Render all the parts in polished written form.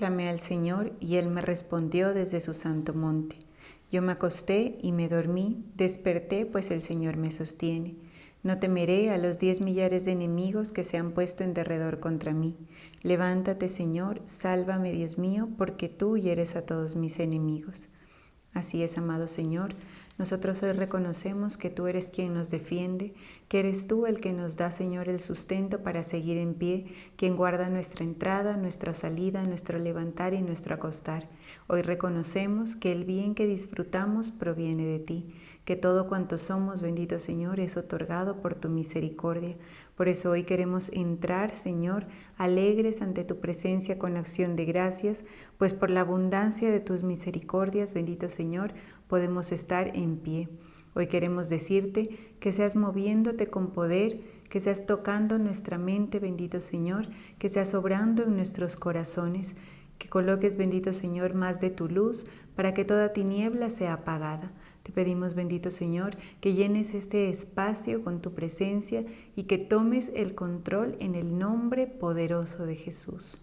clamé al Señor, y Él me respondió desde su santo monte. Yo me acosté y me dormí, desperté, pues el Señor me sostiene. No temeré a los 10 millares de enemigos que se han puesto en derredor contra mí. Levántate, Señor, sálvame, Dios mío, porque tú hieres a todos mis enemigos. Así es, amado Señor, nosotros hoy reconocemos que tú eres quien nos defiende, que eres tú el que nos da, Señor, el sustento para seguir en pie, quien guarda nuestra entrada, nuestra salida, nuestro levantar y nuestro acostar. Hoy reconocemos que el bien que disfrutamos proviene de ti, que todo cuanto somos, bendito Señor, es otorgado por tu misericordia. Por eso hoy queremos entrar, Señor, alegres ante tu presencia con acción de gracias, pues por la abundancia de tus misericordias, bendito Señor, podemos estar en pie. Hoy queremos decirte que seas moviéndote con poder, que seas tocando nuestra mente, bendito Señor, que seas obrando en nuestros corazones, que coloques, bendito Señor, más de tu luz para que toda tiniebla sea apagada. Te pedimos, bendito Señor, que llenes este espacio con tu presencia y que tomes el control en el nombre poderoso de Jesús.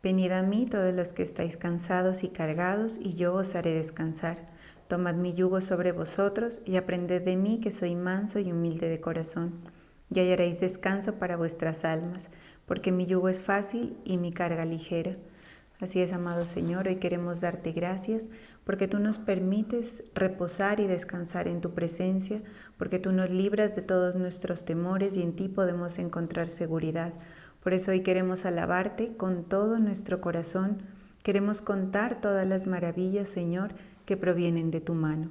Venid a mí todos los que estáis cansados y cargados, y yo os haré descansar. Tomad mi yugo sobre vosotros, y aprended de mí, que soy manso y humilde de corazón, y hallaréis descanso para vuestras almas, porque mi yugo es fácil y mi carga ligera. Así es, amado Señor, hoy queremos darte gracias porque tú nos permites reposar y descansar en tu presencia, porque tú nos libras de todos nuestros temores y en ti podemos encontrar seguridad. Por eso hoy queremos alabarte con todo nuestro corazón, queremos contar todas las maravillas, Señor, que provienen de tu mano.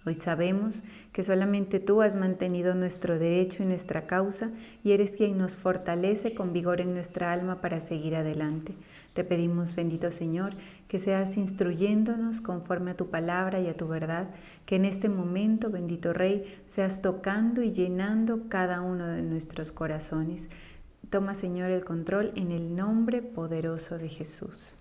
Hoy sabemos que solamente tú has mantenido nuestro derecho y nuestra causa y eres quien nos fortalece con vigor en nuestra alma para seguir adelante. Te pedimos, bendito Señor, que seas instruyéndonos conforme a tu palabra y a tu verdad, que en este momento, bendito Rey, seas tocando y llenando cada uno de nuestros corazones. Toma, Señor, el control en el nombre poderoso de Jesús.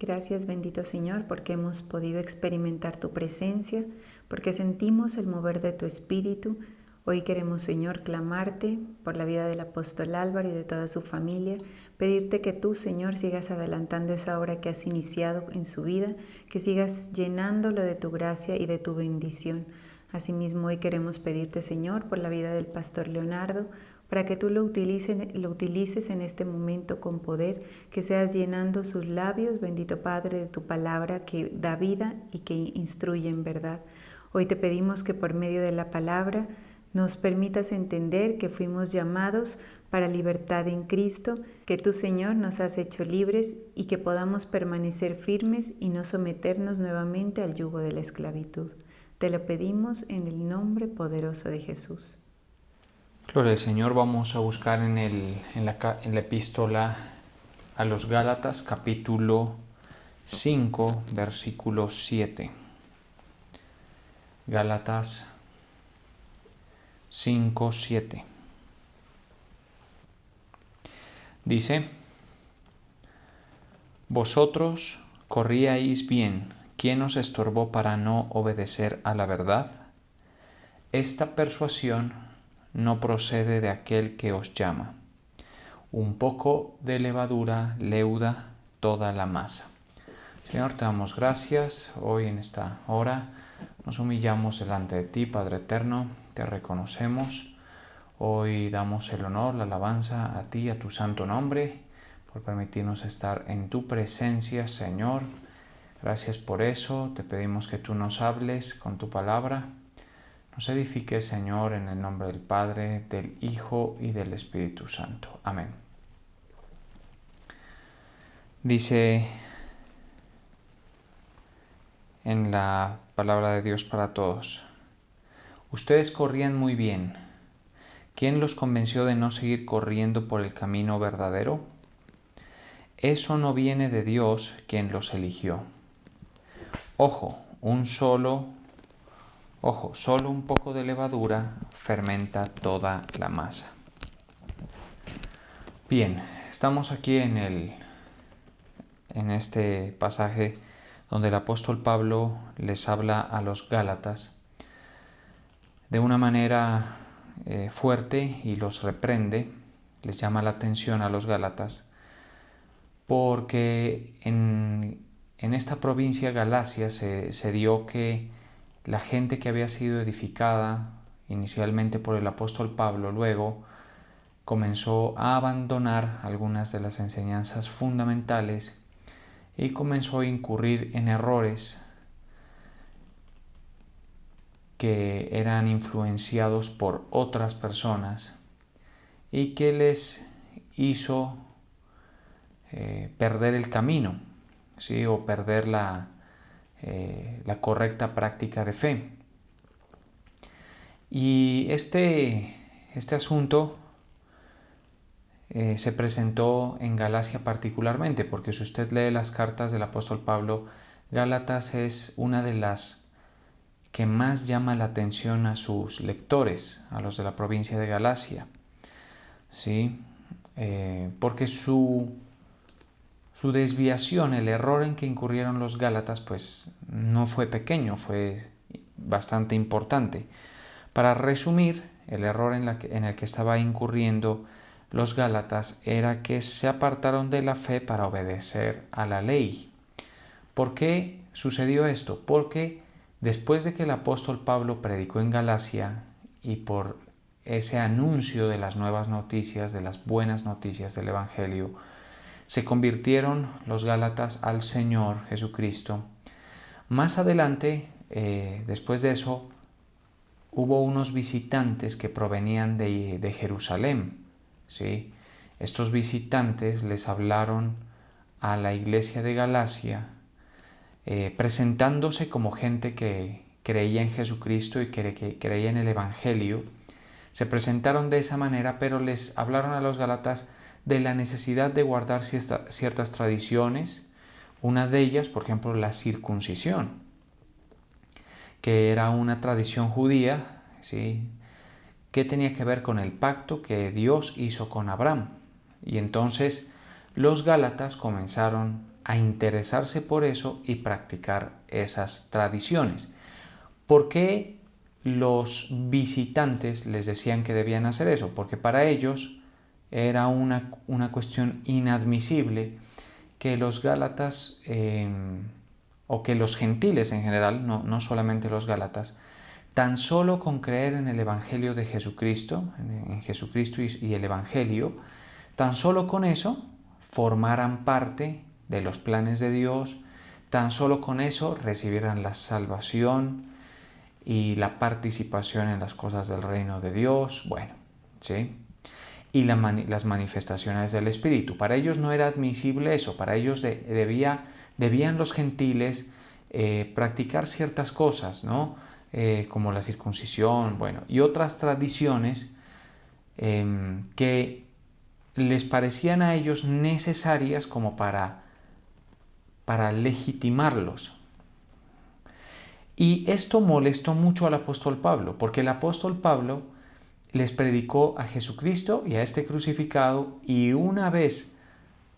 Gracias, bendito Señor, porque hemos podido experimentar tu presencia, porque sentimos el mover de tu Espíritu. Hoy queremos, Señor, clamarte por la vida del apóstol Álvaro y de toda su familia, pedirte que tú, Señor, sigas adelantando esa obra que has iniciado en su vida, que sigas llenándolo de tu gracia y de tu bendición. Asimismo, hoy queremos pedirte, Señor, por la vida del pastor Leonardo, para que tú lo utilices en este momento con poder, que seas llenando sus labios, bendito Padre, de tu palabra que da vida y que instruye en verdad. Hoy te pedimos que por medio de la palabra nos permitas entender que fuimos llamados para libertad en Cristo, que tú, Señor, nos has hecho libres y que podamos permanecer firmes y no someternos nuevamente al yugo de la esclavitud. Te lo pedimos en el nombre poderoso de Jesús. Gloria al Señor. Vamos a buscar en la epístola a los Gálatas, capítulo 5, versículo 7. Gálatas 5, 7. Dice: Vosotros corríais bien. ¿Quién os estorbó para no obedecer a la verdad? Esta persuasión no procede de aquel que os llama. Un poco de levadura leuda toda la masa. Señor, te damos gracias. Hoy en esta hora nos humillamos delante de ti, Padre eterno. Te reconocemos. Hoy damos el honor, la alabanza a ti, a tu santo nombre, por permitirnos estar en tu presencia, Señor. Gracias por eso. Te pedimos que tú nos hables con tu palabra. Nos edifique, Señor, en el nombre del Padre, del Hijo y del Espíritu Santo. Amén. Dice en la palabra de Dios para todos: ustedes corrían muy bien. ¿Quién los convenció de no seguir corriendo por el camino verdadero? Eso no viene de Dios, quien los eligió. Solo un poco de levadura fermenta toda la masa. Bien, estamos aquí en este pasaje donde el apóstol Pablo les habla a los Gálatas de una manera fuerte y los reprende, les llama la atención a los Gálatas, porque en esta provincia Galacia se dio que la gente que había sido edificada inicialmente por el apóstol Pablo, luego comenzó a abandonar algunas de las enseñanzas fundamentales y comenzó a incurrir en errores que eran influenciados por otras personas y que les hizo perder el camino, ¿sí? O perder la correcta práctica de fe. Y este asunto se presentó en Galacia particularmente, porque si usted lee las cartas del apóstol Pablo, Gálatas es una de las que más llama la atención a sus lectores, a los de la provincia de Galacia, ¿sí? Porque su desviación, el error en que incurrieron los Gálatas, pues no fue pequeño, fue bastante importante. Para resumir, el error en el que estaba incurriendo los Gálatas era que se apartaron de la fe para obedecer a la ley. ¿Por qué sucedió esto? Porque después de que el apóstol Pablo predicó en Galacia y por ese anuncio de las nuevas noticias, de las buenas noticias del Evangelio, se convirtieron los Gálatas al Señor Jesucristo. Más adelante, después de eso, hubo unos visitantes que provenían de Jerusalén, ¿sí? Estos visitantes les hablaron a la iglesia de Galacia, presentándose como gente que creía en Jesucristo y que creía en el Evangelio. Se presentaron de esa manera, pero les hablaron a los Gálatas de la necesidad de guardar ciertas tradiciones, una de ellas, por ejemplo, la circuncisión, que era una tradición judía, ¿sí?, que tenía que ver con el pacto que Dios hizo con Abraham. Y entonces los Gálatas comenzaron a interesarse por eso y practicar esas tradiciones. ¿Por qué los visitantes les decían que debían hacer eso? Porque para ellos era una cuestión inadmisible que los Gálatas, o que los gentiles en general, no solamente los Gálatas, tan solo con creer en el Evangelio de Jesucristo, en Jesucristo y el Evangelio, tan solo con eso formaran parte de los planes de Dios, tan solo con eso recibieran la salvación y la participación en las cosas del reino de Dios, bueno, ¿sí? Y las manifestaciones del Espíritu. Para ellos no era admisible eso, para ellos debían los gentiles practicar ciertas cosas, ¿no? Como la circuncisión, bueno, y otras tradiciones que les parecían a ellos necesarias como para legitimarlos. Y esto molestó mucho al apóstol Pablo, porque el apóstol Pablo les predicó a Jesucristo y a este crucificado, y una vez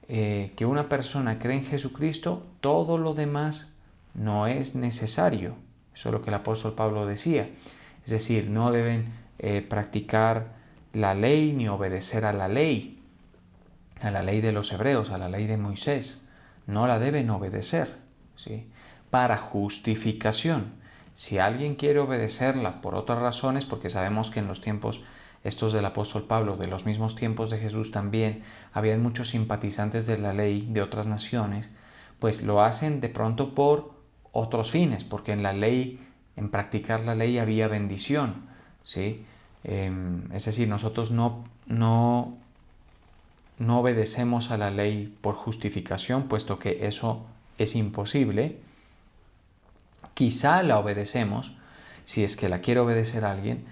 que una persona cree en Jesucristo, todo lo demás no es necesario. Eso es lo que el apóstol Pablo decía. Es decir, no deben practicar la ley ni obedecer a la ley de los hebreos, a la ley de Moisés. No la deben obedecer, ¿sí? Para justificación. Si alguien quiere obedecerla por otras razones, porque sabemos que en los tiempos estos del apóstol Pablo, de los mismos tiempos de Jesús también, habían muchos simpatizantes de la ley de otras naciones, pues lo hacen de pronto por otros fines, porque en la ley, en practicar la ley había bendición, ¿sí? Es decir, nosotros no obedecemos a la ley por justificación, puesto que eso es imposible. Quizá la obedecemos, si es que la quiere obedecer a alguien,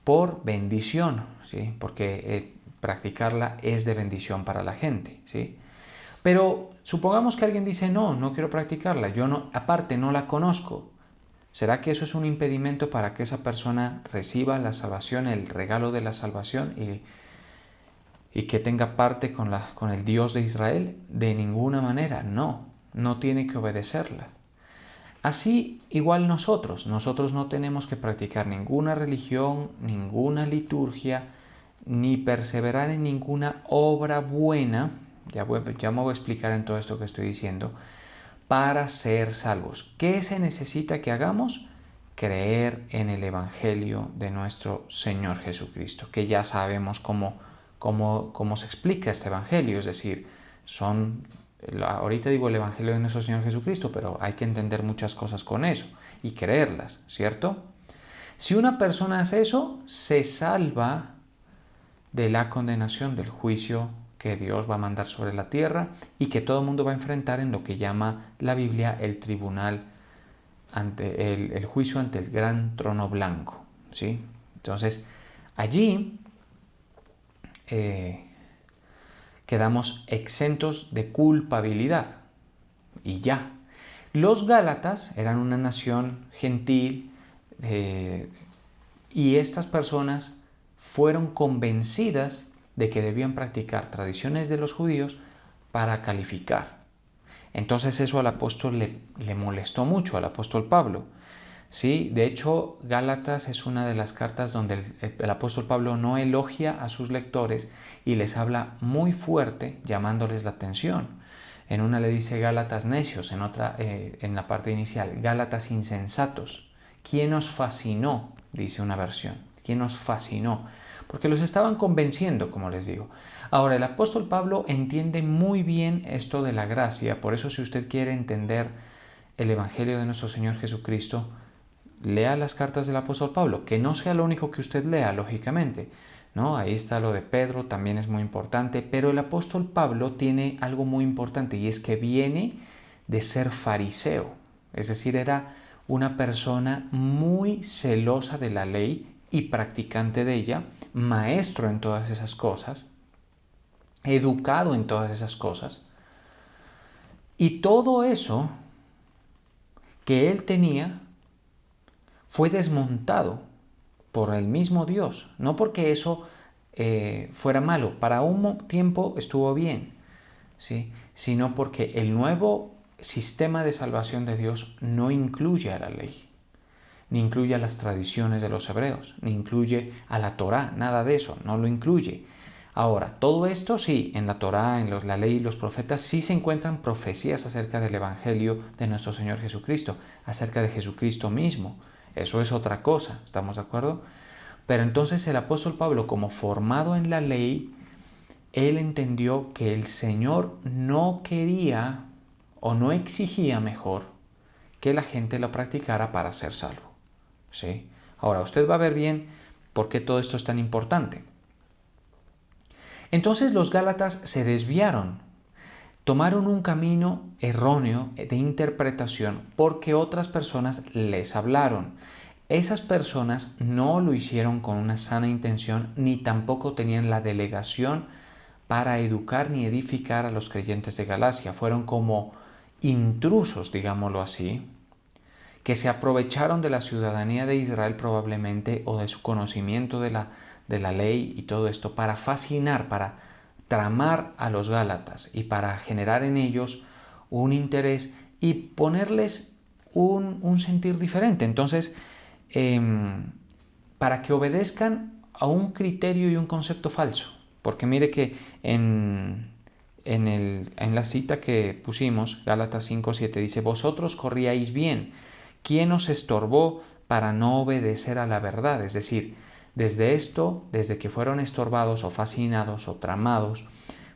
por bendición, ¿sí? Porque practicarla es de bendición para la gente, ¿sí? Pero supongamos que alguien dice, no quiero practicarla, yo no, aparte no la conozco. ¿Será que eso es un impedimento para que esa persona reciba la salvación, el regalo de la salvación y que tenga parte con el Dios de Israel? De ninguna manera, no tiene que obedecerla. Así igual nosotros no tenemos que practicar ninguna religión, ninguna liturgia, ni perseverar en ninguna obra buena, ya me voy a explicar en todo esto que estoy diciendo, para ser salvos. ¿Qué se necesita que hagamos? Creer en el Evangelio de nuestro Señor Jesucristo, que ya sabemos cómo se explica este Evangelio, es decir, ahorita digo el Evangelio de nuestro Señor Jesucristo, pero hay que entender muchas cosas con eso y creerlas, ¿cierto? Si una persona hace eso, se salva de la condenación, del juicio que Dios va a mandar sobre la tierra y que todo el mundo va a enfrentar en lo que llama la Biblia el tribunal, ante el juicio ante el gran trono blanco, ¿sí? Entonces, allí quedamos exentos de culpabilidad y ya. Los Gálatas eran una nación gentil y estas personas fueron convencidas de que debían practicar tradiciones de los judíos para calificar. Entonces eso al apóstol le molestó mucho, al apóstol Pablo. ¿Sí? De hecho, Gálatas es una de las cartas donde el apóstol Pablo no elogia a sus lectores y les habla muy fuerte, llamándoles la atención. En una le dice Gálatas necios, en otra, en la parte inicial, Gálatas insensatos. ¿Quién os fascinó? Dice una versión. ¿Quién os fascinó? Porque los estaban convenciendo, como les digo. Ahora, el apóstol Pablo entiende muy bien esto de la gracia, por eso si usted quiere entender el Evangelio de nuestro Señor Jesucristo, lea las cartas del apóstol Pablo, que no sea lo único que usted lea, lógicamente, ¿no? Ahí está lo de Pedro, también es muy importante, pero el apóstol Pablo tiene algo muy importante y es que viene de ser fariseo, es decir, era una persona muy celosa de la ley y practicante de ella, maestro en todas esas cosas, educado en todas esas cosas, y todo eso que él tenía fue desmontado por el mismo Dios, no porque eso fuera malo, para un tiempo estuvo bien, ¿sí? Sino porque el nuevo sistema de salvación de Dios no incluye a la ley, ni incluye a las tradiciones de los hebreos, ni incluye a la Torá, nada de eso, no lo incluye. Ahora, todo esto sí, en la Torá, en la ley y los profetas sí se encuentran profecías acerca del Evangelio de nuestro Señor Jesucristo, acerca de Jesucristo mismo. Eso es otra cosa, ¿estamos de acuerdo? Pero entonces el apóstol Pablo, como formado en la ley, él entendió que el Señor no quería o no exigía mejor que la gente lo practicara para ser salvo. ¿sí? Ahora, usted va a ver bien por qué todo esto es tan importante. Entonces los Gálatas se desviaron, tomaron un camino erróneo de interpretación porque otras personas les hablaron. Esas personas no lo hicieron con una sana intención ni tampoco tenían la delegación para educar ni edificar a los creyentes de Galacia. Fueron como intrusos, digámoslo así, que se aprovecharon de la ciudadanía de Israel probablemente o de su conocimiento de la ley y todo esto para fascinar, para tramar a los Gálatas y para generar en ellos un interés y ponerles un sentir diferente. Entonces, para que obedezcan a un criterio y un concepto falso. Porque mire que en la cita que pusimos, Gálatas 5:7, dice, vosotros corríais bien. ¿Quién os estorbó para no obedecer a la verdad? Es decir, desde que fueron estorbados o fascinados o tramados,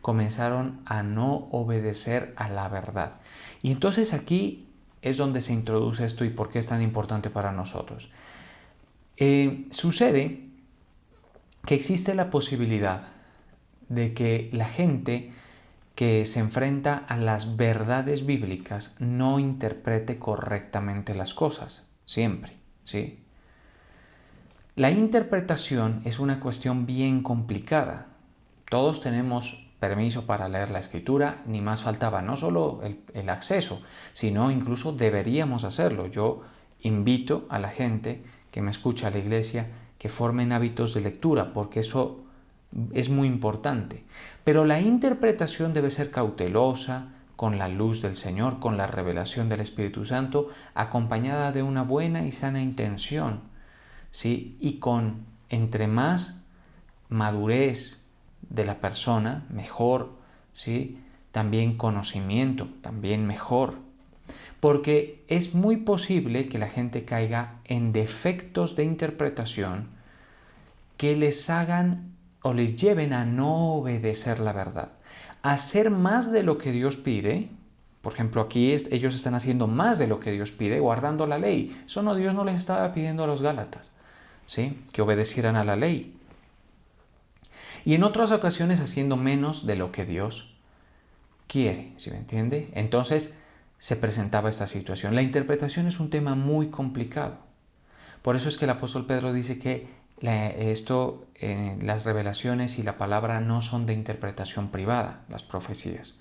comenzaron a no obedecer a la verdad. Y entonces aquí es donde se introduce esto y por qué es tan importante para nosotros. Sucede que existe la posibilidad de que la gente que se enfrenta a las verdades bíblicas no interprete correctamente las cosas, siempre, ¿sí? La interpretación es una cuestión bien complicada. Todos tenemos permiso para leer la escritura, ni más faltaba, no solo el acceso, sino incluso deberíamos hacerlo. Yo invito a la gente que me escucha a la iglesia que formen hábitos de lectura, porque eso es muy importante. Pero la interpretación debe ser cautelosa, con la luz del Señor, con la revelación del Espíritu Santo, acompañada de una buena y sana intención, ¿sí? Y con entre más madurez de la persona, mejor, ¿sí? También conocimiento, también mejor. Porque es muy posible que la gente caiga en defectos de interpretación que les hagan o les lleven a no obedecer la verdad, a hacer más de lo que Dios pide. Por ejemplo, aquí ellos están haciendo más de lo que Dios pide, guardando la ley. Eso no, Dios no les estaba pidiendo a los Gálatas, ¿sí? Que obedecieran a la ley. Y en otras ocasiones haciendo menos de lo que Dios quiere, ¿sí me entiende? Entonces se presentaba esta situación. La interpretación es un tema muy complicado. Por eso es que el apóstol Pedro dice que las revelaciones y la palabra no son de interpretación privada, las profecías,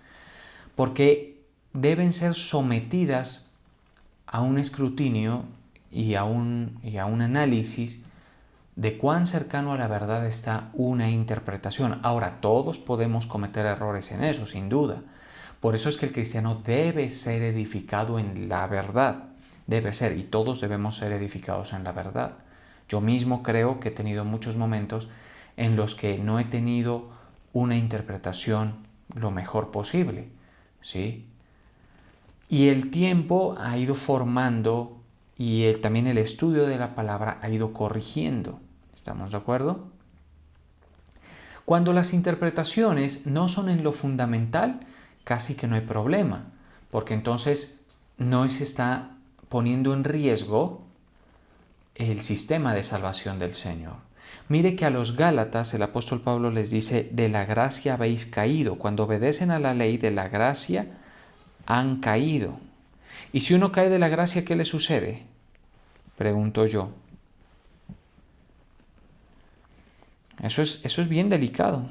porque deben ser sometidas a un escrutinio y a un análisis de cuán cercano a la verdad está una interpretación. Ahora, todos podemos cometer errores en eso, sin duda. Por eso es que el cristiano debe ser edificado en la verdad. Debe ser, y todos debemos ser edificados en la verdad. Yo mismo creo que he tenido muchos momentos en los que no he tenido una interpretación lo mejor posible, ¿sí? Y el tiempo ha ido formando y también el estudio de la palabra ha ido corrigiendo. ¿Estamos de acuerdo? Cuando las interpretaciones no son en lo fundamental, casi que no hay problema, porque entonces no se está poniendo en riesgo el sistema de salvación del Señor. Mire que a los Gálatas el apóstol Pablo les dice, de la gracia habéis caído. Cuando obedecen a la ley de la gracia, han caído. Y si uno cae de la gracia, ¿qué le sucede? Pregunto yo. Eso es bien delicado.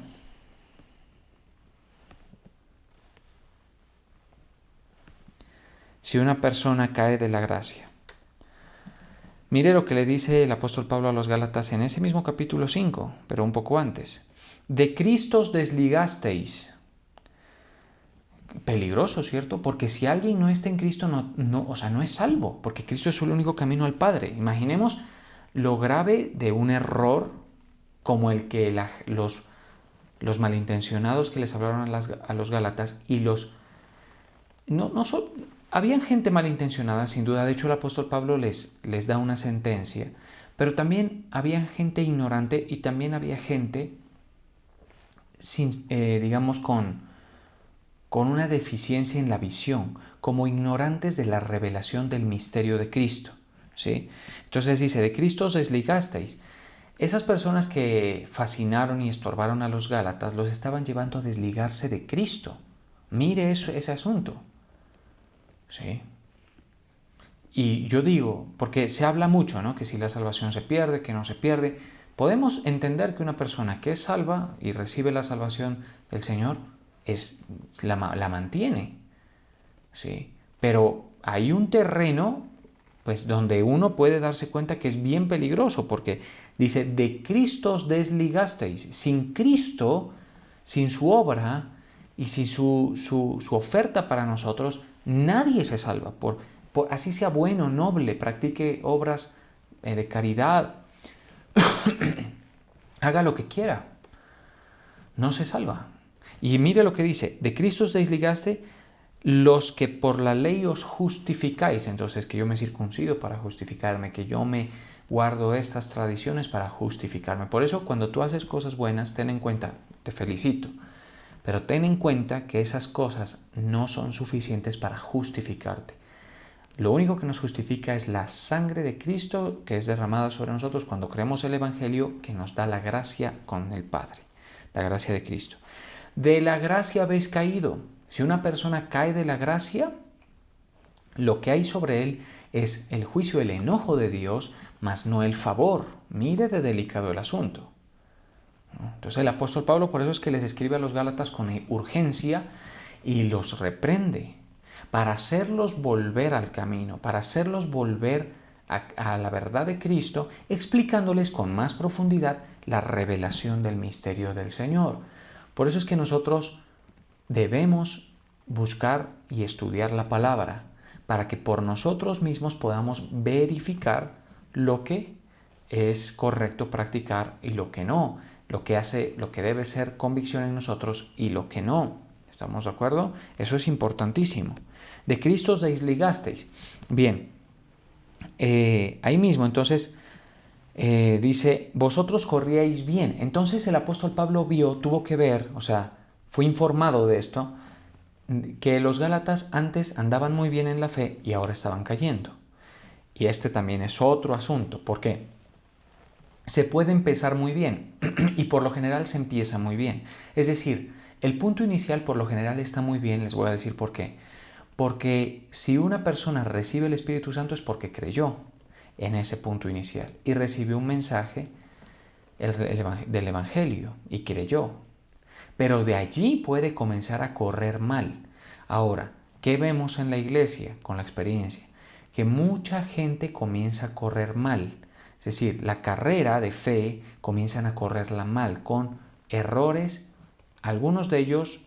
Si una persona cae de la gracia. Mire lo que le dice el apóstol Pablo a los Gálatas en ese mismo capítulo 5, pero un poco antes. De Cristo os desligasteis. Peligroso, ¿cierto? Porque si alguien no está en Cristo, no es salvo, porque Cristo es el único camino al Padre. Imaginemos lo grave de un error como el que los malintencionados que les hablaron a los Gálatas y habían gente malintencionada, sin duda. De hecho, el apóstol Pablo les da una sentencia, pero también había gente ignorante y también había gente digamos, con una deficiencia en la visión, como ignorantes de la revelación del misterio de Cristo, ¿sí? Entonces dice, de Cristo os desligasteis. Esas personas que fascinaron y estorbaron a los Gálatas los estaban llevando a desligarse de Cristo. Mire ese asunto. ¿Sí? Y yo digo, porque se habla mucho, ¿no? Que si la salvación se pierde, que no se pierde. Podemos entender que una persona que es salva y recibe la salvación del Señor la mantiene. ¿Sí? Pero hay un terreno pues donde uno puede darse cuenta que es bien peligroso, porque dice, de Cristo os desligasteis. Sin Cristo, sin su obra y sin su oferta para nosotros, nadie se salva. Así sea bueno, noble, practique obras de caridad, haga lo que quiera, no se salva. Y mire lo que dice, de Cristo os desligaste los que por la ley os justificáis. Entonces, que yo me circuncido para justificarme, que yo me guardo estas tradiciones para justificarme. Por eso, cuando tú haces cosas buenas, ten en cuenta, te felicito, pero ten en cuenta que esas cosas no son suficientes para justificarte. Lo único que nos justifica es la sangre de Cristo que es derramada sobre nosotros cuando creemos el Evangelio, que nos da la gracia con el Padre, la gracia de Cristo. De la gracia habéis caído. Si una persona cae de la gracia, lo que hay sobre él es el juicio, el enojo de Dios, mas no el favor. Mire de delicado el asunto. Entonces el apóstol Pablo por eso es que les escribe a los Gálatas con urgencia y los reprende para hacerlos volver al camino, para hacerlos volver a la verdad de Cristo, explicándoles con más profundidad la revelación del misterio del Señor. Por eso es que nosotros debemos buscar y estudiar la palabra para que por nosotros mismos podamos verificar lo que es correcto practicar y lo que no, lo que debe ser convicción en nosotros y lo que no. ¿Estamos de acuerdo? Eso es importantísimo. De Cristo os desligasteis. Bien, ahí mismo entonces dice, vosotros corríais bien. Entonces el apóstol Pablo tuvo que ver, o sea, fue informado de esto, que los Gálatas antes andaban muy bien en la fe y ahora estaban cayendo. Y este también es otro asunto. ¿Por qué? Se puede empezar muy bien y por lo general se empieza muy bien. Es decir, el punto inicial por lo general está muy bien, les voy a decir por qué. Porque si una persona recibe el Espíritu Santo es porque creyó en ese punto inicial y recibió un mensaje del Evangelio y creyó. Pero de allí puede comenzar a correr mal. Ahora, ¿qué vemos en la iglesia con la experiencia? Que mucha gente comienza a correr mal. Es decir, la carrera de fe comienzan a correrla mal con errores. Algunos de ellos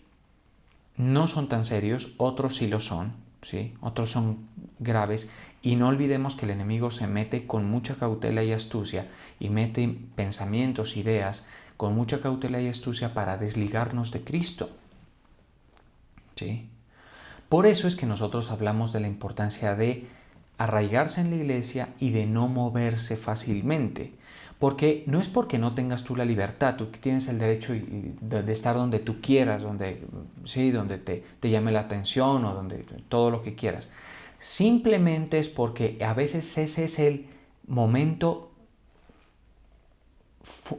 no son tan serios, otros sí lo son, ¿sí? Otros son graves. Y no olvidemos que el enemigo se mete con mucha cautela y astucia y mete pensamientos, ideas, con mucha cautela y astucia para desligarnos de Cristo. ¿Sí? Por eso es que nosotros hablamos de la importancia de arraigarse en la iglesia y de no moverse fácilmente. Porque no es porque no tengas tú la libertad, tú tienes el derecho de estar donde tú quieras, donde te llame la atención o donde todo lo que quieras. Simplemente es porque a veces ese es el momento,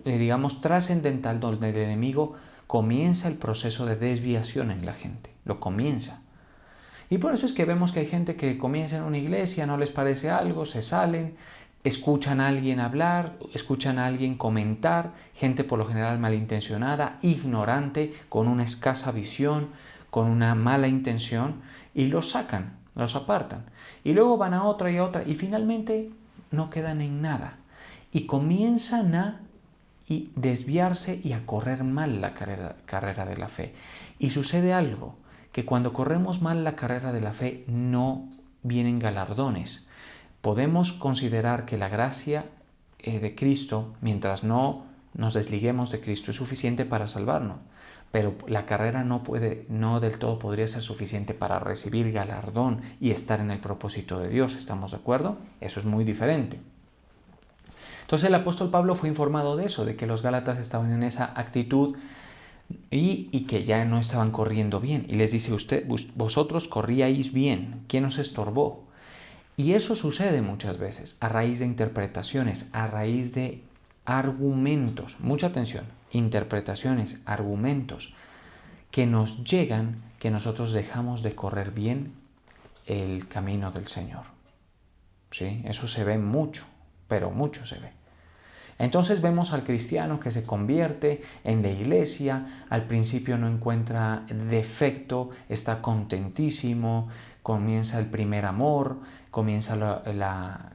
digamos, trascendental donde el enemigo comienza el proceso de desviación en la gente. Lo comienza. Y por eso es que vemos que hay gente que comienza en una iglesia, no les parece algo, se salen, escuchan a alguien hablar, escuchan a alguien comentar, gente por lo general malintencionada, ignorante, con una escasa visión, con una mala intención, y los sacan, los apartan. Y luego van a otra y a otra, y finalmente no quedan en nada. Y comienzan a desviarse y a correr mal la carrera de la fe. Y sucede algo, que cuando corremos mal la carrera de la fe no vienen galardones. Podemos considerar que la gracia de Cristo, mientras no nos desliguemos de Cristo, es suficiente para salvarnos, pero la carrera no del todo podría ser suficiente para recibir galardón y estar en el propósito de Dios. ¿Estamos de acuerdo? Eso es muy diferente. Entonces el apóstol Pablo fue informado de eso, de que los Gálatas estaban en esa actitud y que ya no estaban corriendo bien. Y les dice, vosotros corríais bien. ¿Quién os estorbó? Y eso sucede muchas veces a raíz de interpretaciones, a raíz de argumentos. Mucha atención, interpretaciones, argumentos que nos llegan, que nosotros dejamos de correr bien el camino del Señor. ¿Sí? Eso se ve mucho, pero mucho se ve. Entonces vemos al cristiano que se convierte en la iglesia, al principio no encuentra defecto, está contentísimo, comienza el primer amor, comienza la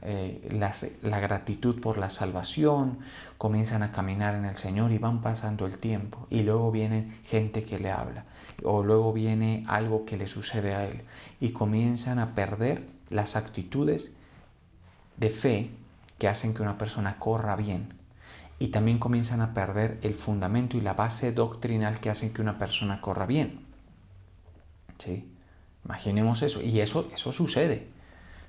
gratitud por la salvación, comienzan a caminar en el Señor y van pasando el tiempo. Y luego viene gente que le habla, o luego viene algo que le sucede a él, y comienzan a perder las actitudes de fe que hacen que una persona corra bien, y también comienzan a perder el fundamento y la base doctrinal que hacen que una persona corra bien. ¿Sí? Imaginemos eso, y eso sucede.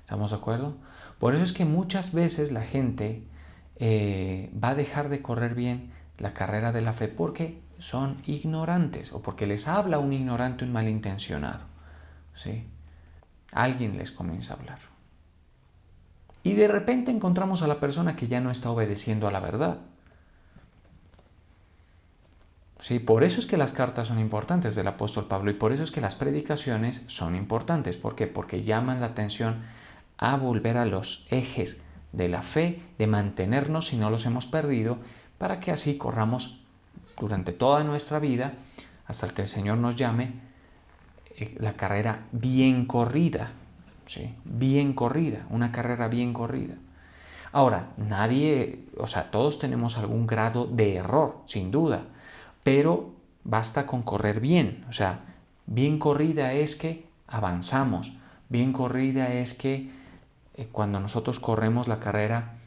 ¿Estamos de acuerdo? Por eso es que muchas veces la gente va a dejar de correr bien la carrera de la fe porque son ignorantes o porque les habla un ignorante, un malintencionado. ¿Sí? Alguien les comienza a hablar. Y de repente encontramos a la persona que ya no está obedeciendo a la verdad. Sí, por eso es que las cartas son importantes del apóstol Pablo y por eso es que las predicaciones son importantes. ¿Por qué? Porque llaman la atención a volver a los ejes de la fe, de mantenernos si no los hemos perdido, para que así corramos durante toda nuestra vida, hasta que el Señor nos llame, la carrera bien corrida. ¿Sí? Bien corrida, una carrera bien corrida. Ahora, todos tenemos algún grado de error, sin duda, pero basta con correr bien. O sea, bien corrida es que avanzamos, bien corrida es que cuando nosotros corremos la carrera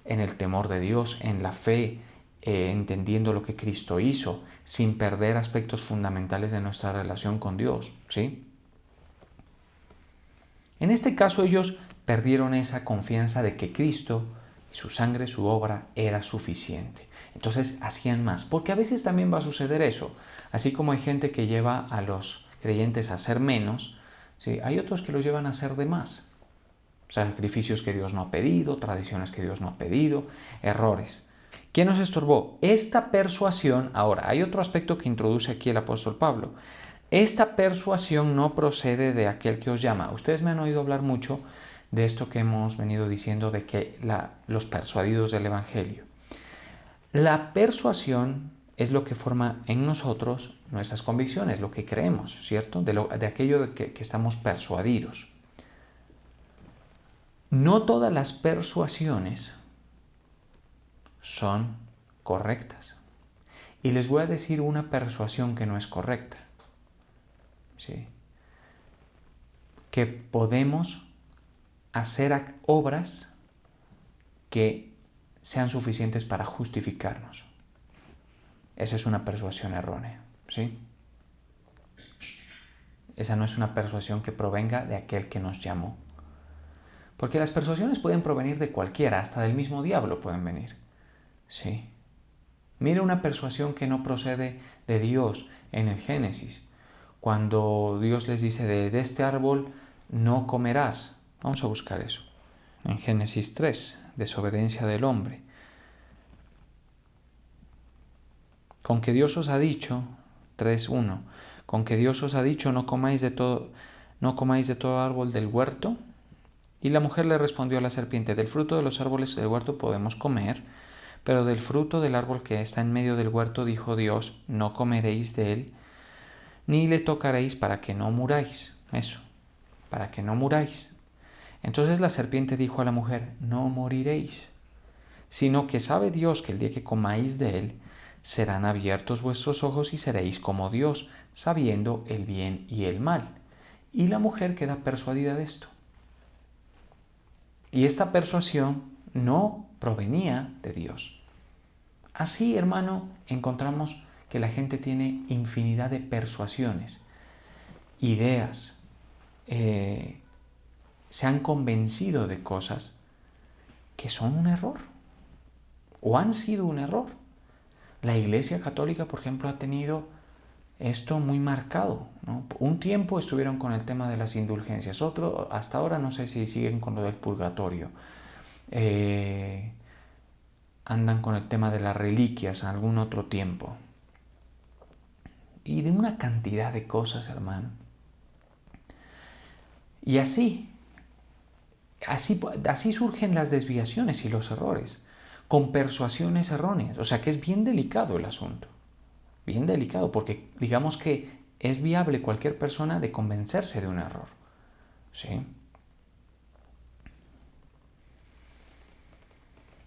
en el temor de Dios, en la fe, entendiendo lo que Cristo hizo, sin perder aspectos fundamentales de nuestra relación con Dios, ¿sí? En este caso ellos perdieron esa confianza de que Cristo, su sangre, su obra era suficiente. Entonces hacían más, porque a veces también va a suceder eso. Así como hay gente que lleva a los creyentes a hacer menos, ¿sí? Hay otros que los llevan a hacer de más. Sacrificios que Dios no ha pedido, tradiciones que Dios no ha pedido, errores. ¿Quién nos estorbó? Esta persuasión. Ahora, hay otro aspecto que introduce aquí el apóstol Pablo. Esta persuasión no procede de aquel que os llama. Ustedes me han oído hablar mucho de esto que hemos venido diciendo de que los persuadidos del Evangelio. La persuasión es lo que forma en nosotros nuestras convicciones, lo que creemos, ¿cierto? De aquello de que estamos persuadidos. No todas las persuasiones son correctas. Y les voy a decir una persuasión que no es correcta. ¿Sí? Que podemos hacer obras que sean suficientes para justificarnos. Esa es una persuasión errónea. ¿Sí? Esa no es una persuasión que provenga de aquel que nos llamó. Porque las persuasiones pueden provenir de cualquiera, hasta del mismo diablo pueden venir. ¿Sí? Mira una persuasión que no procede de Dios en el Génesis. Cuando Dios les dice de este árbol no comerás. Vamos a buscar eso. En Génesis 3, desobediencia del hombre. Con que Dios os ha dicho, 3:1, con que Dios os ha dicho no comáis de todo árbol del huerto. Y la mujer le respondió a la serpiente, del fruto de los árboles del huerto podemos comer, pero del fruto del árbol que está en medio del huerto dijo Dios, no comeréis de él, ni le tocaréis para que no muráis. Eso, para que no muráis. Entonces la serpiente dijo a la mujer, no moriréis, sino que sabe Dios que el día que comáis de él, serán abiertos vuestros ojos y seréis como Dios, sabiendo el bien y el mal. Y la mujer queda persuadida de esto. Y esta persuasión no provenía de Dios. Así, hermano, encontramos que la gente tiene infinidad de persuasiones, ideas, se han convencido de cosas que son un error o han sido un error. La Iglesia Católica, por ejemplo, ha tenido esto muy marcado, ¿no? Un tiempo estuvieron con el tema de las indulgencias, otro, hasta ahora no sé si siguen con lo del purgatorio. Andan con el tema de las reliquias algún otro tiempo. Y de una cantidad de cosas, hermano. Y así surgen las desviaciones y los errores, con persuasiones erróneas. O sea que es bien delicado el asunto. Bien delicado, porque digamos que es viable cualquier persona de convencerse de un error. ¿Sí?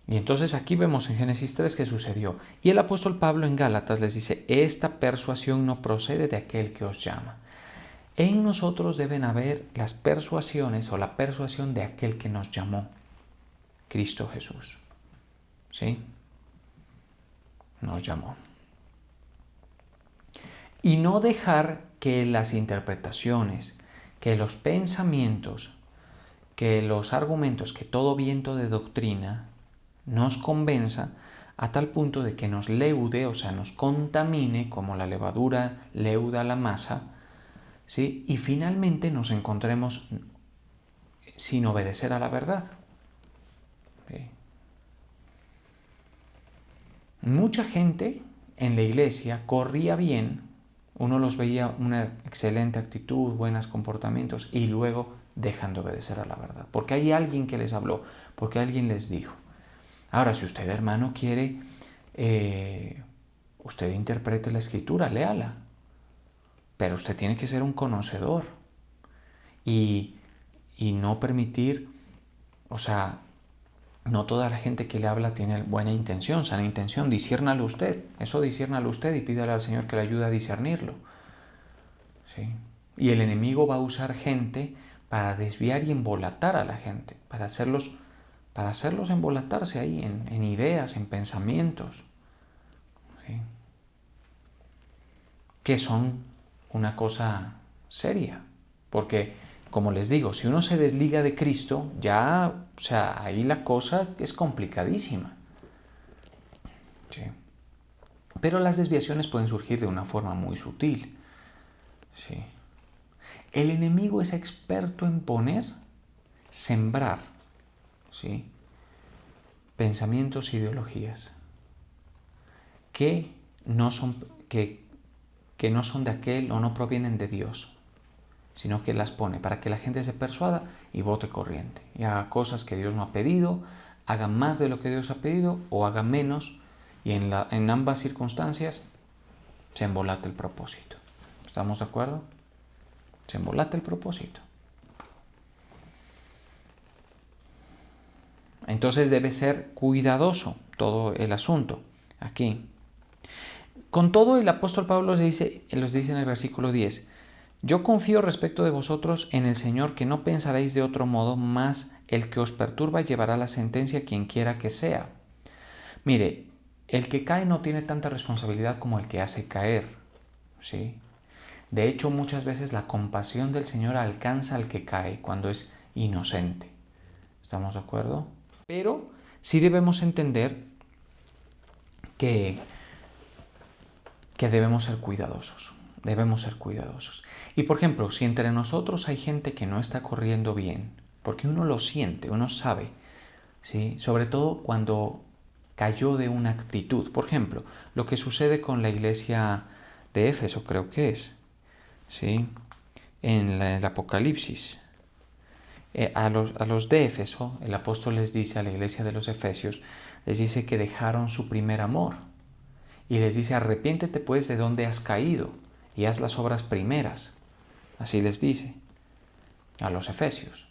Y entonces aquí vemos en Génesis 3 qué sucedió. Y el apóstol Pablo en Gálatas les dice, esta persuasión no procede de aquel que os llama. En nosotros deben haber las persuasiones o la persuasión de aquel que nos llamó, Cristo Jesús. ¿Sí? Nos llamó. Y no dejar que las interpretaciones, que los pensamientos, que los argumentos, que todo viento de doctrina nos convenza a tal punto de que nos leude, o sea, nos contamine como la levadura leuda la masa, ¿sí? Y finalmente nos encontremos sin obedecer a la verdad. ¿Sí? Mucha gente en la iglesia corría bien, uno los veía una excelente actitud, buenos comportamientos y luego dejan de obedecer a la verdad, porque hay alguien que les habló, porque alguien les dijo. Ahora, si usted, hermano, quiere, usted interprete la escritura, léala, pero usted tiene que ser un conocedor y, y no permitir, o sea, no toda la gente que le habla tiene buena intención, sana intención. Disciérnalo usted. Eso disciérnalo usted y pídale al Señor que le ayude a discernirlo. ¿Sí? Y el enemigo va a usar gente para desviar y embolatar a la gente, para hacerlos embolatarse ahí en ideas, en pensamientos. ¿Sí? Que son una cosa seria. Porque, como les digo, si uno se desliga de Cristo, ya, o sea, ahí la cosa es complicadísima. ¿Sí? Pero las desviaciones pueden surgir de una forma muy sutil. ¿Sí? El enemigo es experto en sembrar, ¿sí? Pensamientos e ideologías que no son, que no son de aquel o no provienen de Dios, sino que las pone para que la gente se persuada y vote corriente y haga cosas que Dios no ha pedido, haga más de lo que Dios ha pedido o haga menos, y en ambas circunstancias se embolata el propósito. ¿Estamos de acuerdo? Se embolata el propósito. Entonces debe ser cuidadoso todo el asunto aquí. Con todo, el apóstol Pablo los dice en el versículo 10, yo confío respecto de vosotros en el Señor que no pensaréis de otro modo, más el que os perturba llevará la sentencia quien quiera que sea. Mire, el que cae no tiene tanta responsabilidad como el que hace caer, ¿sí? De hecho, muchas veces la compasión del Señor alcanza al que cae cuando es inocente. ¿Estamos de acuerdo? Pero sí debemos entender que debemos ser cuidadosos. Debemos ser cuidadosos. Y por ejemplo, si entre nosotros hay gente que no está corriendo bien, porque uno lo siente, uno sabe, ¿sí? Sobre todo cuando cayó de una actitud. Por ejemplo, lo que sucede con la iglesia de Éfeso, creo que es, ¿sí? En el Apocalipsis. A los de Éfeso, el apóstol les dice a la iglesia de los Efesios, les dice que dejaron su primer amor. Y les dice, arrepiéntete pues de donde has caído y haz las obras primeras. Así les dice a los Efesios.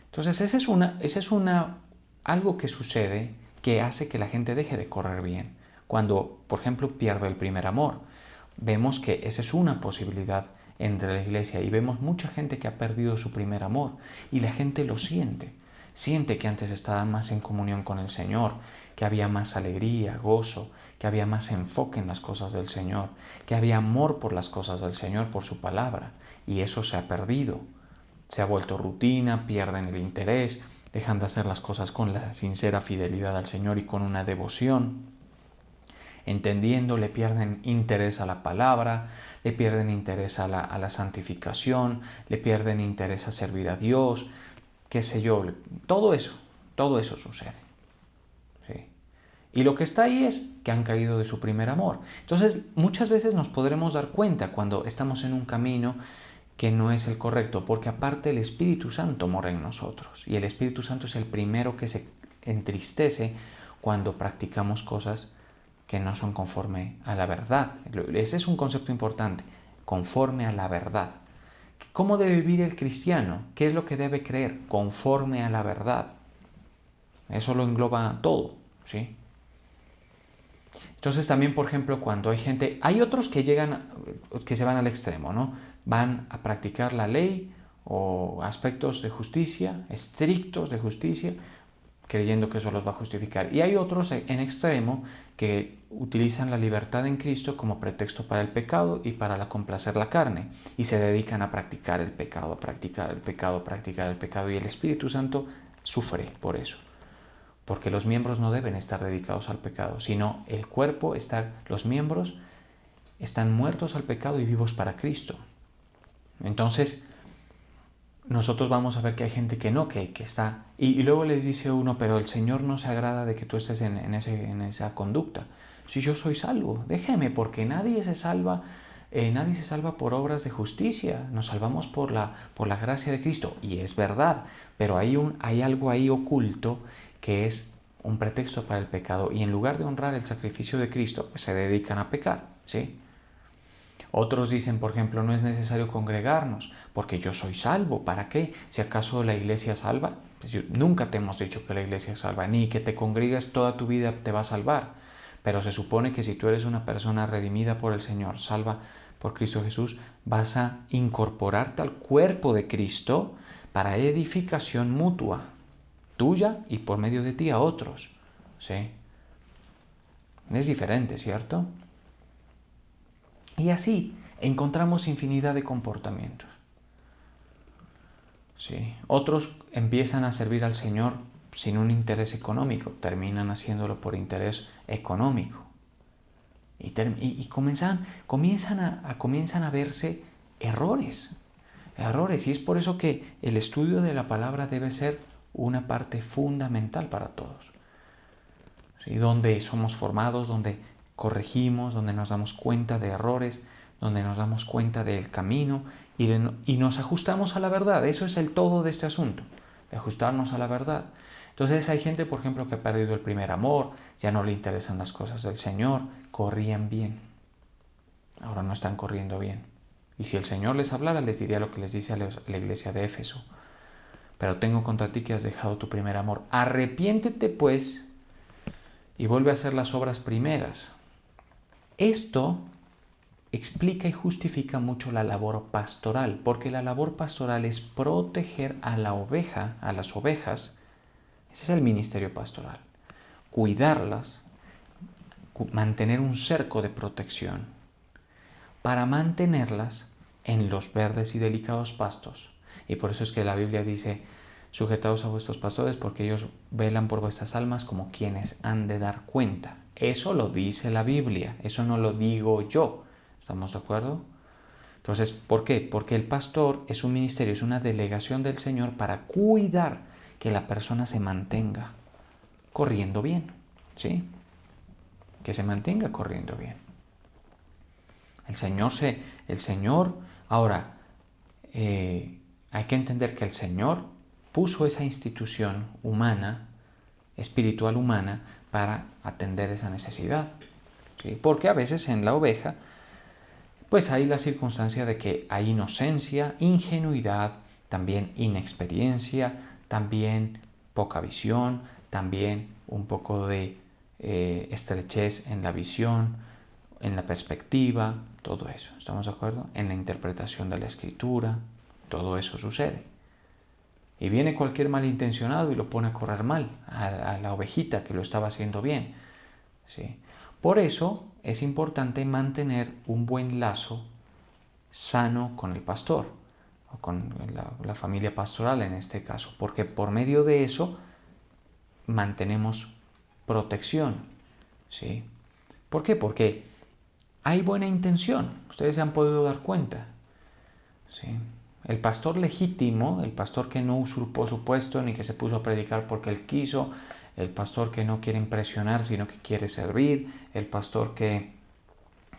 Entonces, ese es algo que sucede que hace que la gente deje de correr bien. Cuando, por ejemplo, pierde el primer amor. Vemos que esa es una posibilidad entre la iglesia y vemos mucha gente que ha perdido su primer amor y la gente lo siente. Siente que antes estaban más en comunión con el Señor, que había más alegría, gozo, que había más enfoque en las cosas del Señor, que había amor por las cosas del Señor, por su palabra, y eso se ha perdido. Se ha vuelto rutina, pierden el interés, dejan de hacer las cosas con la sincera fidelidad al Señor y con una devoción. entendiendo, le pierden interés a la palabra, le pierden interés a la santificación, le pierden interés a servir a Dios, qué sé yo, todo eso sucede. ¿Sí? Y lo que está ahí es que han caído de su primer amor. Entonces, muchas veces nos podremos dar cuenta cuando estamos en un camino que no es el correcto, porque aparte el Espíritu Santo mora en nosotros y el Espíritu Santo es el primero que se entristece cuando practicamos cosas que no son conforme a la verdad. Ese es un concepto importante, conforme a la verdad. ¿Cómo debe vivir el cristiano? ¿Qué es lo que debe creer? Conforme a la verdad. Eso lo engloba todo, ¿sí? Entonces también, por ejemplo, cuando hay otros que que se van al extremo, ¿no? Van a practicar la ley o aspectos de justicia, estrictos de justicia, creyendo que eso los va a justificar. Y hay otros en extremo que utilizan la libertad en Cristo como pretexto para el pecado y para complacer la carne, y se dedican a practicar el pecado, a practicar el pecado, a practicar el pecado, y el Espíritu Santo sufre por eso. Porque los miembros no deben estar dedicados al pecado, sino los miembros están muertos al pecado y vivos para Cristo. Entonces, nosotros vamos a ver que hay gente que no, que está... Y luego les dice uno, pero el Señor no se agrada de que tú estés en esa conducta. Si yo soy salvo, déjeme, porque nadie se salva por obras de justicia. Nos salvamos por la gracia de Cristo. Y es verdad, pero hay algo ahí oculto que es un pretexto para el pecado, y en lugar de honrar el sacrificio de Cristo, pues se dedican a pecar, ¿sí? Otros dicen, por ejemplo, no es necesario congregarnos, porque yo soy salvo. ¿Para qué? Si acaso la iglesia salva, pues nunca te hemos dicho que la iglesia salva, ni que te congregues toda tu vida te va a salvar. Pero se supone que si tú eres una persona redimida por el Señor, salva por Cristo Jesús, vas a incorporarte al cuerpo de Cristo para edificación mutua, tuya y por medio de ti a otros. ¿Sí? Es diferente, ¿cierto? Y así encontramos infinidad de comportamientos. ¿Sí? Otros empiezan a servir al Señor sin un interés económico, terminan haciéndolo por interés económico. Y comienzan a verse errores. Y es por eso que el estudio de la palabra debe ser una parte fundamental para todos. ¿Sí? Donde somos formados, donde corregimos, donde nos damos cuenta de errores, donde nos damos cuenta del camino y nos ajustamos a la verdad. Eso es el todo de este asunto, de ajustarnos a la verdad. Entonces hay gente, por ejemplo, que ha perdido el primer amor, ya no le interesan las cosas del Señor, corrían bien. Ahora no están corriendo bien. Y si el Señor les hablara, les diría lo que les dice a la iglesia de Éfeso. Pero tengo contra ti que has dejado tu primer amor. Arrepiéntete, pues, y vuelve a hacer las obras primeras. Esto explica y justifica mucho la labor pastoral, porque la labor pastoral es proteger a la oveja, a las ovejas. Ese es el ministerio pastoral. Cuidarlas, mantener un cerco de protección para mantenerlas en los verdes y delicados pastos. Y por eso es que la Biblia dice, sujetaos a vuestros pastores porque ellos velan por vuestras almas como quienes han de dar cuenta. Eso lo dice la Biblia, eso no lo digo yo. ¿Estamos de acuerdo? Entonces, ¿por qué? Porque el pastor es un ministerio, es una delegación del Señor para cuidar que la persona se mantenga corriendo bien, ¿sí? Que se mantenga corriendo bien. Ahora, hay que entender que el Señor puso esa institución humana, espiritual humana, para atender esa necesidad, ¿sí? Porque a veces en la oveja, pues hay la circunstancia de que hay inocencia, ingenuidad, también inexperiencia, también poca visión, también un poco de estrechez en la visión, en la perspectiva, todo eso, ¿estamos de acuerdo? En la interpretación de la escritura, todo eso sucede. Y viene cualquier malintencionado y lo pone a correr mal a la ovejita que lo estaba haciendo bien, ¿sí? Por eso es importante mantener un buen lazo sano con el pastor, o con la familia pastoral en este caso, porque por medio de eso mantenemos protección, ¿sí? ¿Por qué? Porque hay buena intención. Ustedes se han podido dar cuenta. ¿Sí? El pastor legítimo, el pastor que no usurpó su puesto ni que se puso a predicar porque él quiso, el pastor que no quiere impresionar sino que quiere servir, el pastor que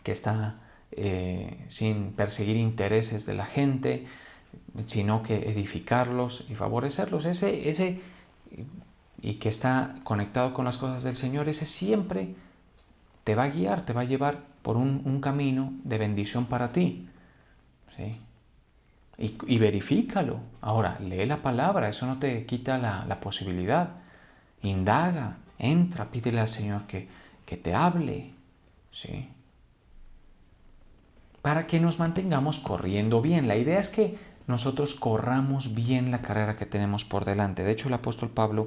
está sin perseguir intereses de la gente, sino que edificarlos y favorecerlos. Ese y que está conectado con las cosas del Señor, ese siempre te va a guiar, te va a llevar por un camino de bendición para ti. ¿Sí? Y verifícalo. Ahora, lee la palabra, eso no te quita la posibilidad. Indaga, entra, pídele al Señor que te hable. ¿Sí? Para que nos mantengamos corriendo bien. La idea es que nosotros corramos bien la carrera que tenemos por delante. De hecho, el apóstol Pablo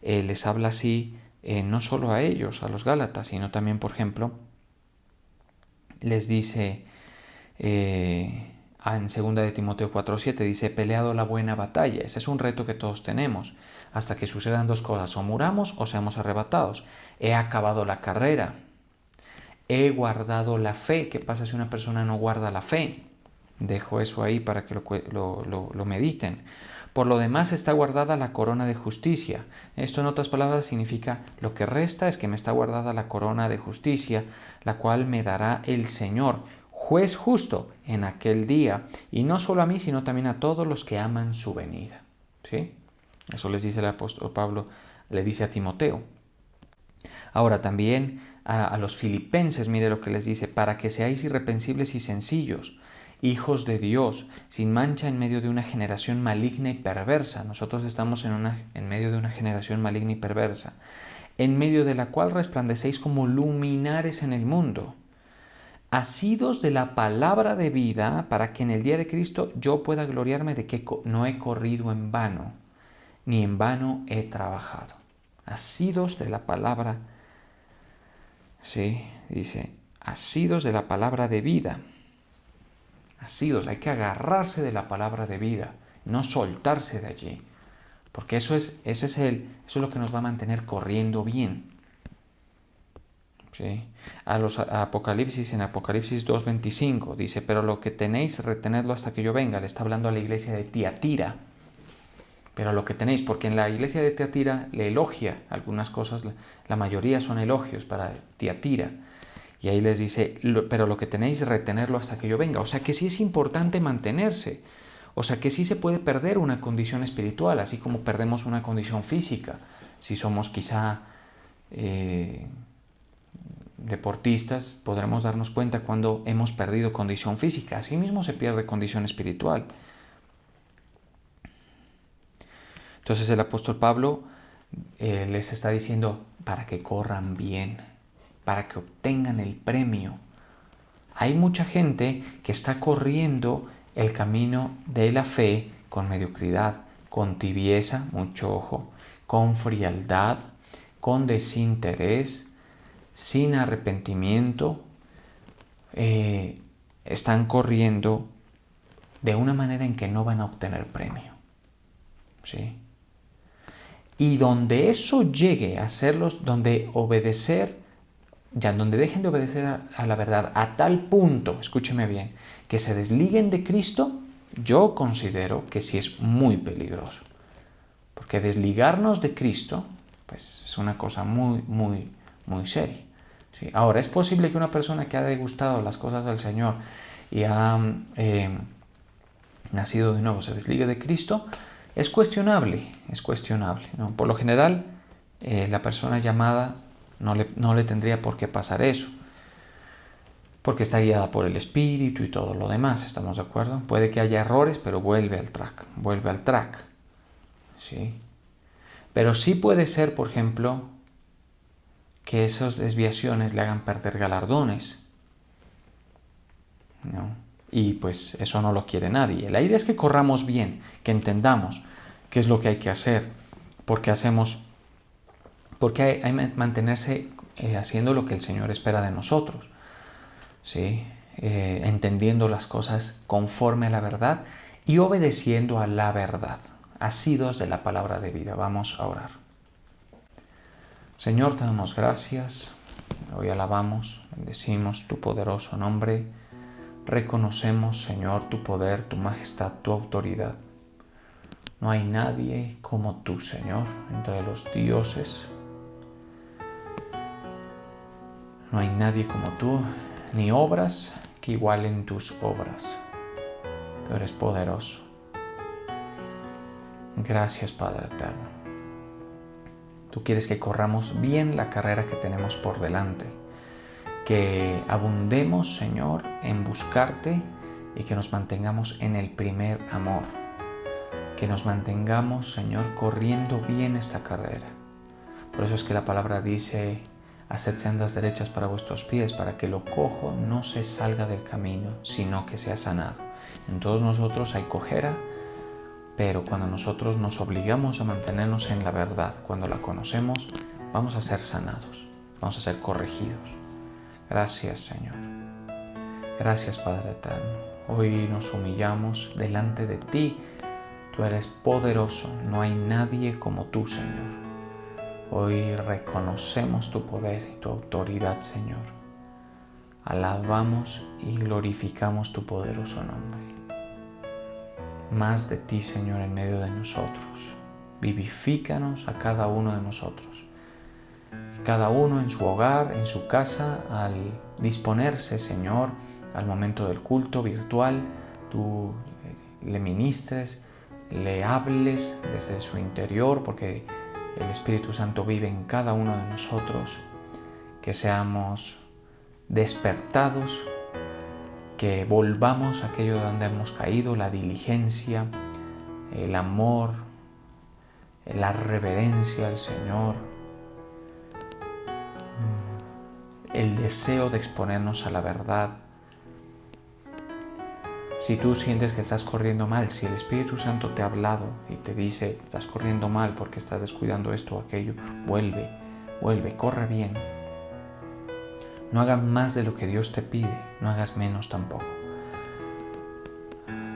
les habla así, no solo a ellos, a los Gálatas, sino también, por ejemplo, les dice en 2 de Timoteo 4:7, dice, he peleado la buena batalla. Ese es un reto que todos tenemos, hasta que sucedan dos cosas, o muramos o seamos arrebatados. He acabado la carrera. He guardado la fe. ¿Qué pasa si una persona no guarda la fe? Dejo eso ahí para que lo mediten. Por lo demás está guardada la corona de justicia. Esto en otras palabras significa lo que resta es que me está guardada la corona de justicia, la cual me dará el Señor, juez justo, en aquel día, y no solo a mí, sino también a todos los que aman su venida. ¿Sí? Eso les dice el apóstol Pablo, le dice a Timoteo. Ahora también a los filipenses, mire lo que les dice, para que seáis irreprensibles y sencillos, hijos de Dios, sin mancha en medio de una generación maligna y perversa. Nosotros estamos en medio de una generación maligna y perversa, en medio de la cual resplandecéis como luminares en el mundo, asidos de la palabra de vida, para que en el día de Cristo yo pueda gloriarme de que no he corrido en vano, ni en vano he trabajado. Asidos de la palabra, sí, dice, asidos de la palabra de vida. Asidos, hay que agarrarse de la palabra de vida, no soltarse de allí, porque eso es lo que nos va a mantener corriendo bien. ¿Sí? A Apocalipsis, en Apocalipsis 2:25 dice, pero lo que tenéis, retenedlo hasta que yo venga. Le está hablando a la iglesia de Tiatira. Pero lo que tenéis, porque en la iglesia de Tiatira le elogia algunas cosas, la mayoría son elogios para Tiatira. Y ahí les dice, pero lo que tenéis, retenerlo hasta que yo venga. O sea que sí es importante mantenerse. O sea que sí se puede perder una condición espiritual, así como perdemos una condición física. Si somos quizá deportistas, podremos darnos cuenta cuando hemos perdido condición física. Asimismo se pierde condición espiritual. Entonces el apóstol Pablo les está diciendo para que corran bien, para que obtengan el premio. Hay mucha gente que está corriendo el camino de la fe con mediocridad, con tibieza, mucho ojo, con frialdad, con desinterés, sin arrepentimiento. Están corriendo de una manera en que no van a obtener premio. ¿Sí? Y donde eso llegue a hacerlos, donde dejen de obedecer a la verdad a tal punto, escúcheme bien, que se desliguen de Cristo, yo considero que sí es muy peligroso. Porque desligarnos de Cristo, pues es una cosa muy, muy, muy seria. ¿Sí? Ahora, es posible que una persona que ha degustado las cosas del Señor y ha nacido de nuevo se desligue de Cristo. Es cuestionable, ¿no? Por lo general, la persona llamada no le tendría por qué pasar eso, porque está guiada por el Espíritu y todo lo demás, ¿estamos de acuerdo? Puede que haya errores, pero vuelve al track, ¿sí? Pero sí puede ser, por ejemplo, que esas desviaciones le hagan perder galardones, ¿no? Y pues eso no lo quiere nadie. La idea es que corramos bien, que entendamos qué es lo que hay que hacer, porque hay que mantenerse haciendo lo que el Señor espera de nosotros, ¿sí? Entendiendo las cosas conforme a la verdad y obedeciendo a la verdad, asidos de la palabra de vida. Vamos a orar. Señor, te damos gracias Hoy alabamos, bendecimos tu poderoso nombre. Reconocemos, Señor, tu poder, tu majestad, tu autoridad. No hay nadie como tú, Señor, entre los dioses. No hay nadie como tú, ni obras que igualen tus obras. Tú eres poderoso. Gracias, Padre eterno. Tú quieres que corramos bien la carrera que tenemos por delante, que abundemos, Señor, en buscarte y que nos mantengamos en el primer amor, que nos mantengamos, Señor, corriendo bien esta carrera. Por eso es que la palabra dice: haced sendas derechas para vuestros pies, para que lo cojo no se salga del camino, sino que sea sanado. En todos nosotros hay cojera, pero cuando nosotros nos obligamos a mantenernos en la verdad, cuando la conocemos, vamos a ser sanados, vamos a ser corregidos. Gracias, Señor. Gracias, Padre eterno. Hoy nos humillamos delante de ti. Tú eres poderoso, no hay nadie como tú, Señor. Hoy reconocemos tu poder y tu autoridad, Señor. Alabamos y glorificamos tu poderoso nombre. Más de ti, Señor, en medio de nosotros. Vivifícanos a cada uno de nosotros. Cada uno en su hogar, en su casa, al disponerse, Señor, al momento del culto virtual, tú le ministres, le hables desde su interior, porque el Espíritu Santo vive en cada uno de nosotros. Que seamos despertados, que volvamos a aquello de donde hemos caído, la diligencia, el amor, la reverencia al Señor, el deseo de exponernos a la verdad. Si tú sientes que estás corriendo mal, si el Espíritu Santo te ha hablado y te dice: estás corriendo mal porque estás descuidando esto o aquello, vuelve, corre bien. No hagas más de lo que Dios te pide, no hagas menos tampoco.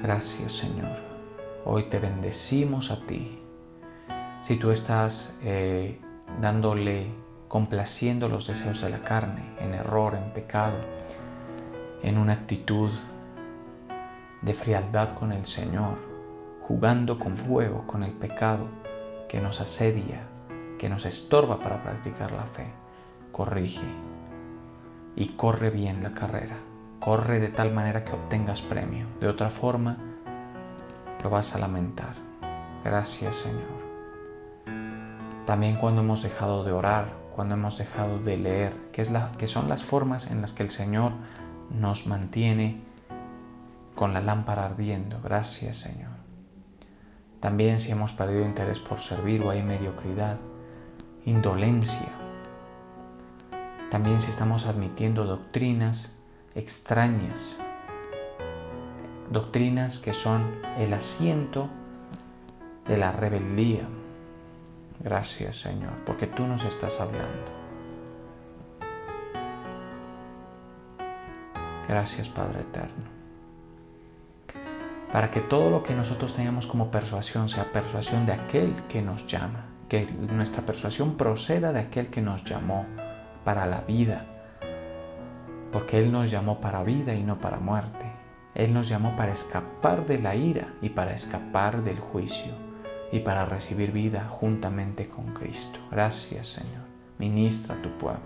Gracias, Señor. Hoy te bendecimos a ti. Si tú estás complaciendo los deseos de la carne, en error, en pecado, en una actitud de frialdad con el Señor, jugando con fuego, con el pecado que nos asedia, que nos estorba para practicar la fe, corrige y corre bien la carrera. Corre de tal manera que obtengas premio. De otra forma, lo vas a lamentar. Gracias, Señor. También cuando hemos dejado de orar, cuando hemos dejado de leer, que son las formas en las que el Señor nos mantiene con la lámpara ardiendo. Gracias, Señor. También si hemos perdido interés por servir o hay mediocridad, indolencia. También si estamos admitiendo doctrinas extrañas, doctrinas que son el asiento de la rebeldía. Gracias, Señor, porque tú nos estás hablando. Gracias, Padre eterno. Para que todo lo que nosotros tengamos como persuasión sea persuasión de aquel que nos llama, que nuestra persuasión proceda de aquel que nos llamó para la vida, porque Él nos llamó para vida y no para muerte. Él nos llamó para escapar de la ira y para escapar del juicio y para recibir vida juntamente con Cristo. Gracias, Señor. Ministra a tu pueblo.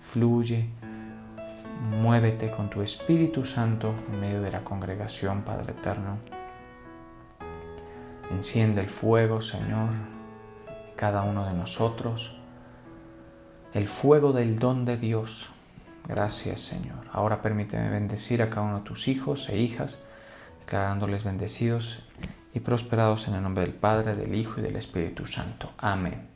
Fluye, muévete con tu Espíritu Santo en medio de la congregación, Padre eterno. Enciende el fuego, Señor, cada uno de nosotros. El fuego del don de Dios. Gracias, Señor. Ahora permíteme bendecir a cada uno de tus hijos e hijas, declarándoles bendecidos y prosperados en el nombre del Padre, del Hijo y del Espíritu Santo. Amén.